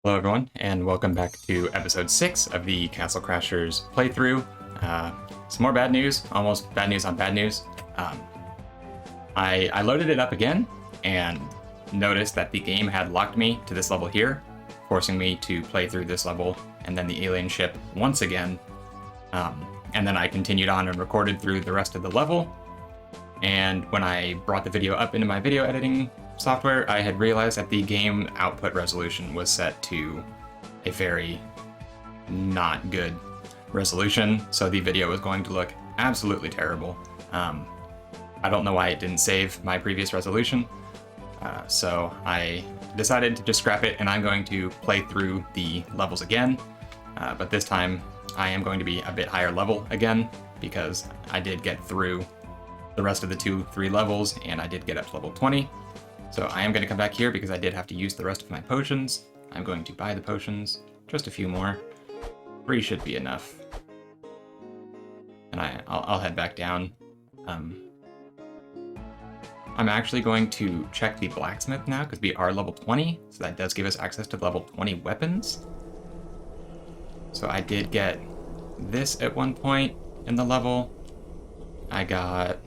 Hello everyone, and welcome back to episode 6 of the Castle Crashers playthrough. Some more bad news, almost bad news on bad news. I loaded it up again and noticed that the game had locked me to this level here, forcing me to play through this level and then the alien ship once again. And then I continued on and recorded through the rest of the level. And when I brought the video up into my video editing software, I had realized that the game output resolution was set to a very not good resolution, so the video was going to look absolutely terrible. I don't know why it didn't save my previous resolution, so I decided to just scrap it, and I'm going to play through the levels again, but this time I am going to be a bit higher level again, because I did get through the rest of the 2-3 levels, and I did get up to level 20. So I am going to come back here because I did have to use the rest of my potions. I'm going to buy the potions, just a few more. 3 should be enough. And I'll head back down. I'm actually going to check the Blacksmith now because we are level 20, so that does give us access to level 20 weapons. So I did get this at one point in the level. I got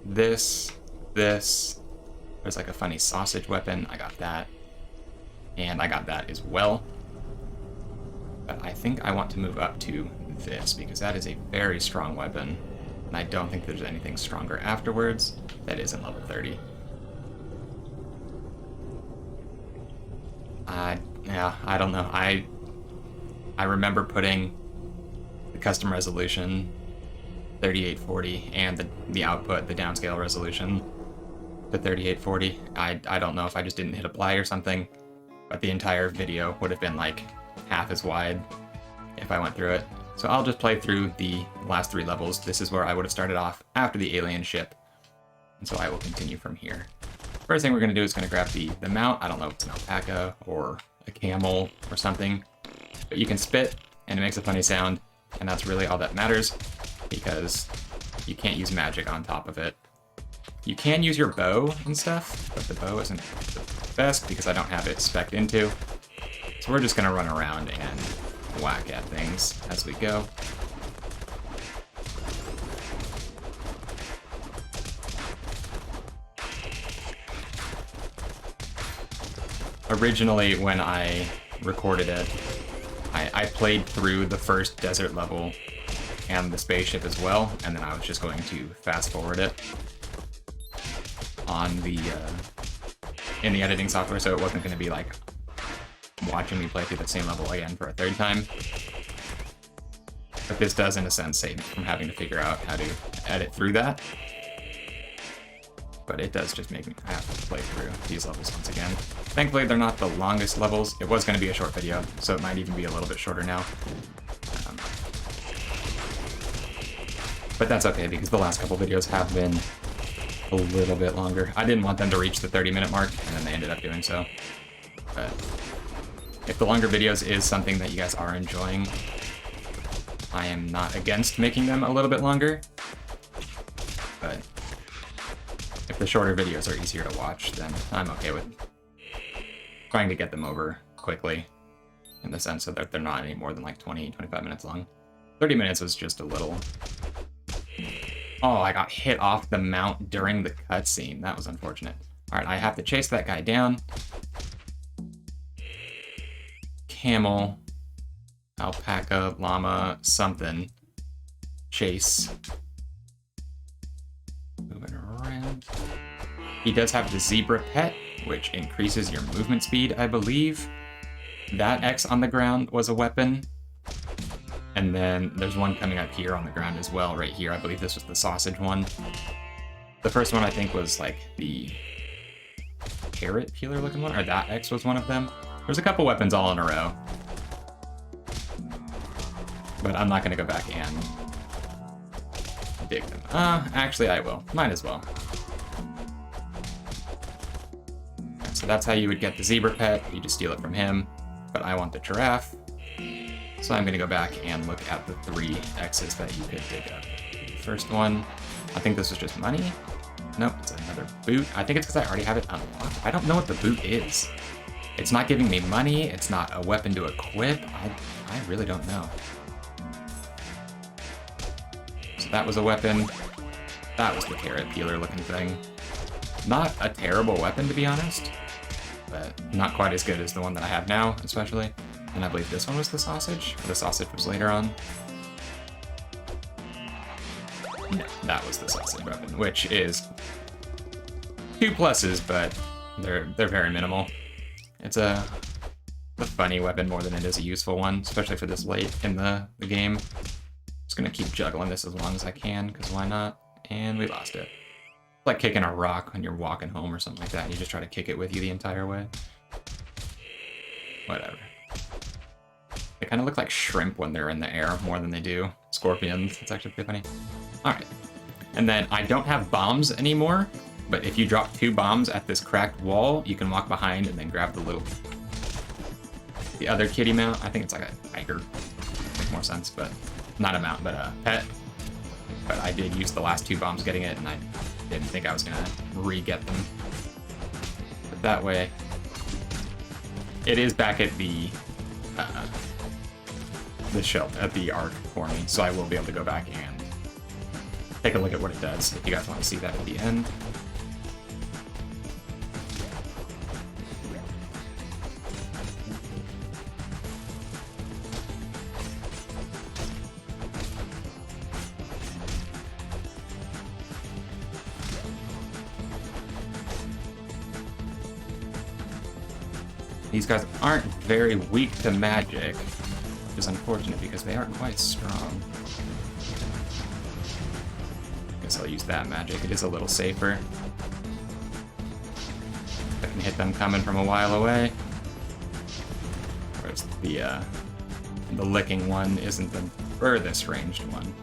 this. There's like a funny sausage weapon. I got that. And I got that as well. But I think I want to move up to this because that is a very strong weapon. And I don't think there's anything stronger afterwards that isn't level 30. Yeah, I don't know. I remember putting the custom resolution 3840 and the output, the downscale resolution, to 3840. I don't know if I just didn't hit apply or something, but the entire video would have been like half as wide if I went through it. So I'll just play through the last 3 levels. This is where I would have started off after the alien ship, and so I will continue from here. First thing we're going to do is going to grab the mount. I don't know if it's an alpaca or a camel or something, but you can spit and it makes a funny sound, and that's really all that matters because you can't use magic on top of it. You can use your bow and stuff, but the bow isn't the best because I don't have it spec'd into. So we're just going to run around and whack at things as we go. Originally, when I recorded it, I played through the first desert level and the spaceship as well, and then I was just going to fast forward it on the in the editing software, so it wasn't going to be like watching me play through the same level again for a 3rd time. But this does, in a sense, save me from having to figure out how to edit through that. But it does just make me have to play through these levels once again. Thankfully, they're not the longest levels. It was going to be a short video, so it might even be a little bit shorter now. But that's okay, because the last couple videos have been a little bit longer. I didn't want them to reach the 30-minute mark, and then they ended up doing so. But if the longer videos is something that you guys are enjoying, I am not against making them a little bit longer. But if the shorter videos are easier to watch, then I'm okay with trying to get them over quickly, in the sense that they're not any more than like 20-25 minutes long. 30 minutes was just a little... Oh, I got hit off the mount during the cutscene. That was unfortunate. Alright, I have to chase that guy down. Camel, alpaca, llama, something. Chase. Moving around. He does have the zebra pet, which increases your movement speed, I believe. That X on the ground was a weapon. And then there's one coming up here on the ground as well, right here. I believe this was the sausage one. The first one, I think, was like the carrot peeler looking one, or that X was one of them. There's a couple weapons all in a row. But I'm not going to go back and dig them. Actually, I will. Might as well. So that's how you would get the zebra pet. You just steal it from him. But I want the giraffe. So I'm going to go back and look at the 3 X's that you could dig up. The first one, I think this was just money. Nope, it's another boot. I think it's because I already have it unlocked. I don't know what the boot is. It's not giving me money. It's not a weapon to equip. I really don't know. So that was a weapon. That was the carrot peeler looking thing. Not a terrible weapon, to be honest, but not quite as good as the one that I have now, especially. And I believe this one was the sausage. The sausage was later on. No, that was the sausage weapon, which is 2 pluses, but they're very minimal. It's a funny weapon more than it is a useful one, especially for this late in the game. Just gonna keep juggling this as long as I can, because why not? And we lost it. It's like kicking a rock when you're walking home or something like that, and you just try to kick it with you the entire way. Whatever. They kind of look like shrimp when they're in the air more than they do scorpions. It's actually pretty funny. Alright. And then I don't have bombs anymore, but if you drop 2 bombs at this cracked wall, you can walk behind and then grab the other kitty mount. I think it's like a tiger. Makes more sense, but not a mount, but a pet. But I did use the last 2 bombs getting it, and I didn't think I was gonna re-get them. But that way, it is back at the shelf, at the arc for me, so I will be able to go back and take a look at what it does, if you guys want to see that at the end. These guys aren't very weak to magic, which is unfortunate because they are quite strong. Guess I'll use that magic. It is a little safer. I can hit them coming from a while away. Whereas the licking one isn't the furthest ranged one.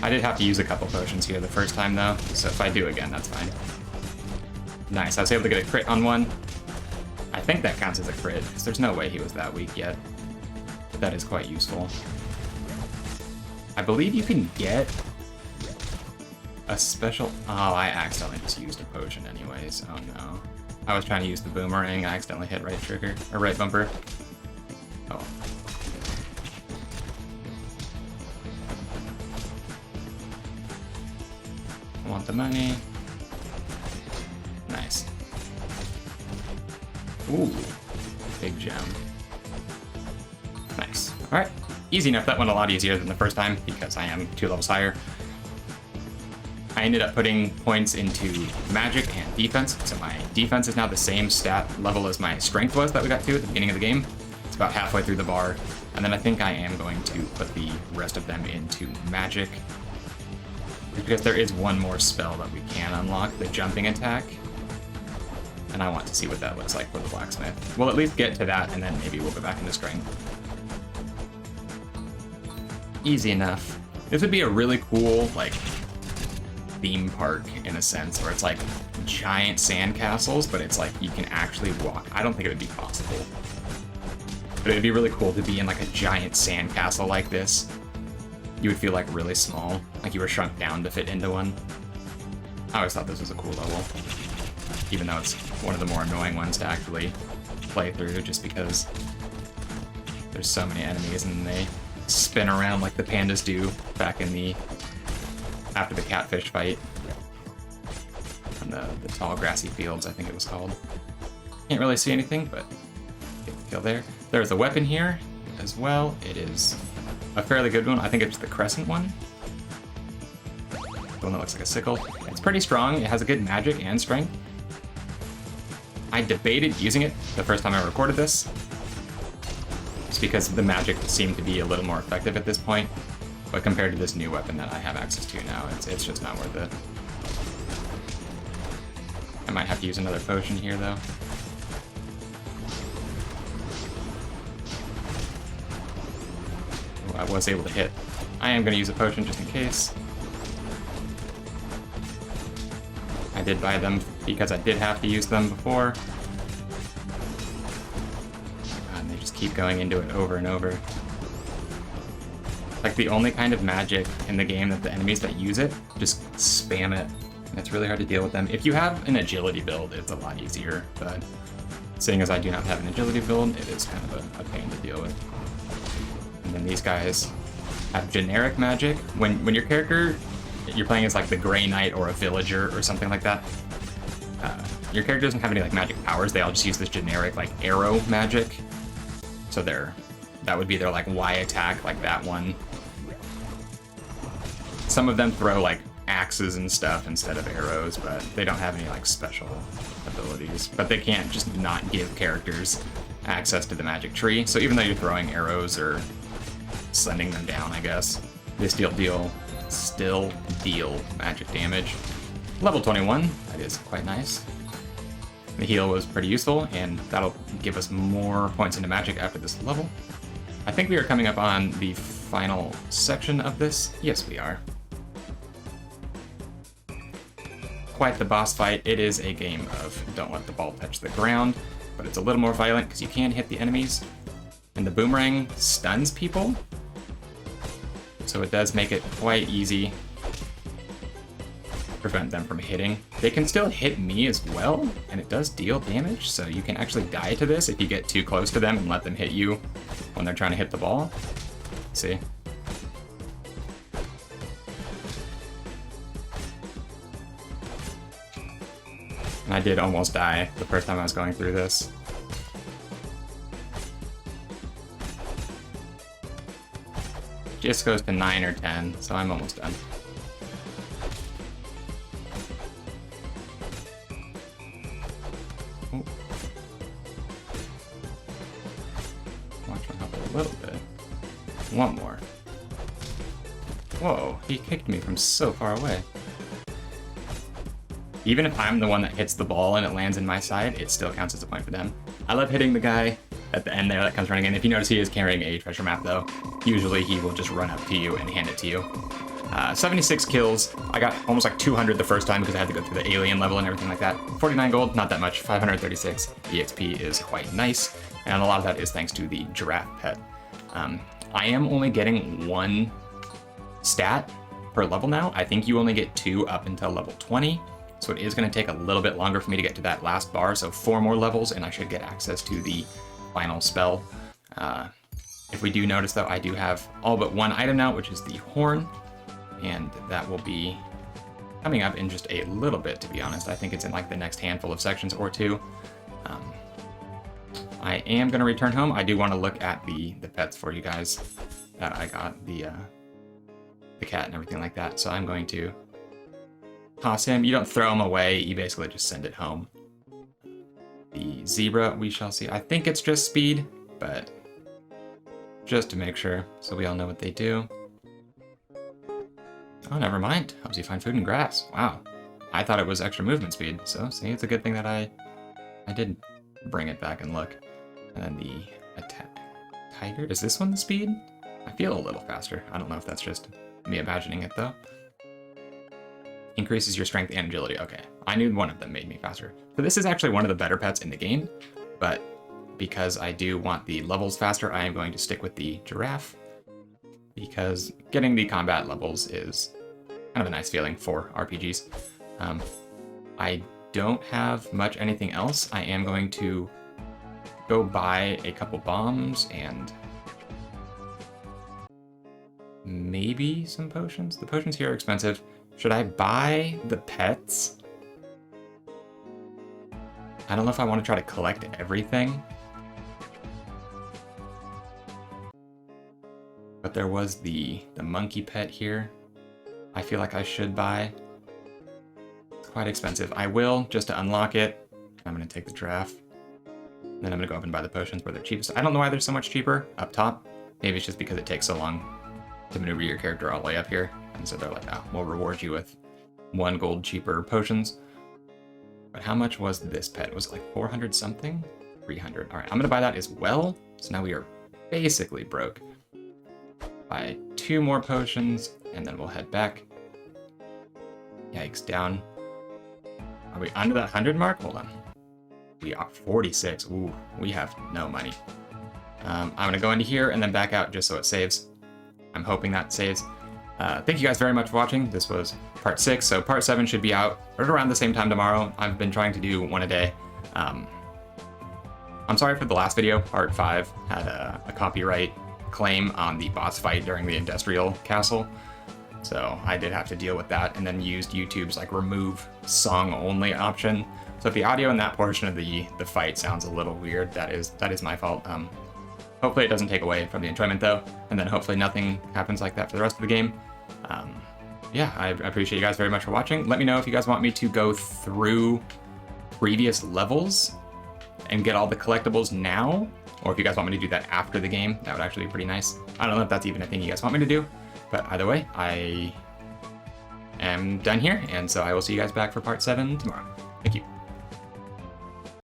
I did have to use a couple potions here the first time though, so if I do again, that's fine. Nice, I was able to get a crit on one. I think that counts as a crit, because there's no way he was that weak yet. But that is quite useful. I believe you can get a special... Oh, I accidentally just used a potion anyways. Oh no. I was trying to use the boomerang, I accidentally hit right trigger, or right bumper. Oh. I want the money. Nice. Ooh, big gem. Nice. Alright, easy enough. That went a lot easier than the first time because I am 2 levels higher. I ended up putting points into magic and defense, so my defense is now the same stat level as my strength was that we got to at the beginning of the game. It's about halfway through the bar, and then I think I am going to put the rest of them into magic, because there is one more spell that we can unlock, the jumping attack. And I want to see what that looks like for the Blacksmith. We'll at least get to that, and then maybe we'll go back into strength. Easy enough. This would be a really cool, like, theme park, in a sense, where it's like giant sand castles, but it's like you can actually walk. I don't think it would be possible. But it would be really cool to be in like a giant sand castle like this. You would feel like really small, like you were shrunk down to fit into one. I always thought this was a cool level. Even though it's one of the more annoying ones to actually play through, just because there's so many enemies and they spin around like the pandas do back in the after the catfish fight on the tall grassy fields, I think it was called. Can't really see anything, but get the kill there. There's a weapon here as well. It is a fairly good one. I think it's the crescent one. The one that looks like a sickle. It's pretty strong. It has a good magic and strength. I debated using it the first time I recorded this, just because the magic seemed to be a little more effective at this point, but compared to this new weapon that I have access to now, it's just not worth it. I might have to use another potion here, though. Oh, I was able to hit. I am going to use a potion just in case. I did buy them because I did have to use them before. And they just keep going into it over and over. Like the only kind of magic in the game that the enemies that use it just spam it. And it's really hard to deal with them. If you have an agility build, it's a lot easier, but Seeing as I do not have an agility build, it is kind of a pain to deal with. And then these guys have generic magic. When your character, you're playing as like the Grey Knight or a villager or something like that, your character doesn't have any like magic powers. They all just use this generic like arrow magic. So that would be their like Y attack, like that one. Some of them throw like axes and stuff instead of arrows, but they don't have any like special abilities. But they can't just not give characters access to the magic tree. So even though you're throwing arrows or sending them down, I guess, they still deal magic damage. Level 21, that is quite nice. The heal was pretty useful, and that'll give us more points into magic after this level. I think we are coming up on the final section of this. Yes, we are. Quite the boss fight. It is a game of don't let the ball touch the ground, but it's a little more violent because you can hit the enemies. And the boomerang stuns people, so it does make it quite easy to prevent them from hitting. They can still hit me as well, and it does deal damage, so you can actually die to this if you get too close to them and let them hit you when they're trying to hit the ball. See? And I did almost die the first time I was going through this. Just goes to 9 or 10, so I'm almost done. Ooh. Watch my health a little bit. One more. Whoa, he kicked me from so far away. Even if I'm the one that hits the ball and it lands in my side, it still counts as a point for them. I love hitting the guy at the end there that comes running in. If you notice, he is carrying a treasure map though. Usually he will just run up to you and hand it to you. 76 kills. I got almost like 200 the first time because I had to go through the alien level and everything like that. 49 gold, not that much. 536 EXP is quite nice. And a lot of that is thanks to the giraffe pet. I am only getting 1 stat per level now. I think you only get 2 up until level 20. So it is going to take a little bit longer for me to get to that last bar. So 4 more levels and I should get access to the final spell. If we do notice though, I do have all but 1 item now, which is the horn. And that will be coming up in just a little bit, to be honest. I think it's in like the next handful of sections or 2. I am going to return home. I do want to look at the pets for you guys that I got, the cat and everything like that. So I'm going to toss him. You don't throw him away, you basically just send it home. The zebra, we shall see. I think it's just speed, but just to make sure, so we all know what they do. Oh, never mind. Helps you find food and grass. Wow. I thought it was extra movement speed, so see, it's a good thing that I did bring it back and look. And then the attack. Tiger? Is this one the speed? I feel a little faster. I don't know if that's just me imagining it, though. Increases your strength and agility. Okay, I knew one of them made me faster. So this is actually one of the better pets in the game, but because I do want the levels faster, I am going to stick with the giraffe, because getting the combat levels is kind of a nice feeling for RPGs. I don't have much anything else. I am going to go buy a couple bombs and maybe some potions. The potions here are expensive. Should I buy the pets? I don't know if I want to try to collect everything. But there was the monkey pet here. I feel like I should buy. It's quite expensive. I will, just to unlock it. I'm going to take the giraffe. Then I'm going to go up and buy the potions where they're cheapest. I don't know why they're so much cheaper up top. Maybe it's just because it takes so long to maneuver your character all the way up here. And so they're like, oh, we'll reward you with 1 gold cheaper potions. But how much was this pet? Was it like 400 something? 300. All right, I'm going to buy that as well. So now we are basically broke. Buy 2 more potions, and then we'll head back. Yikes, down. Are we under that 100 mark? Hold on. We are 46. Ooh, we have no money. I'm going to go into here and then back out just so it saves. I'm hoping that saves. Thank you guys very much for watching. This was part 6, so part 7 should be out right around the same time tomorrow. I've been trying to do 1 a day. I'm sorry for the last video. Part 5 had a copyright claim on the boss fight during the industrial castle. So I did have to deal with that, and then used YouTube's like remove song only option. So if the audio in that portion of the fight sounds a little weird, that is my fault. Hopefully it doesn't take away from the enjoyment though, and then hopefully nothing happens like that for the rest of the game. Yeah, I appreciate you guys very much for watching. Let me know if you guys want me to go through previous levels and get all the collectibles now, or if you guys want me to do that after the game. That would actually be pretty nice. I don't know if that's even a thing you guys want me to do, but either way, I am done here, and so I will see you guys back for part 7 tomorrow. Thank you.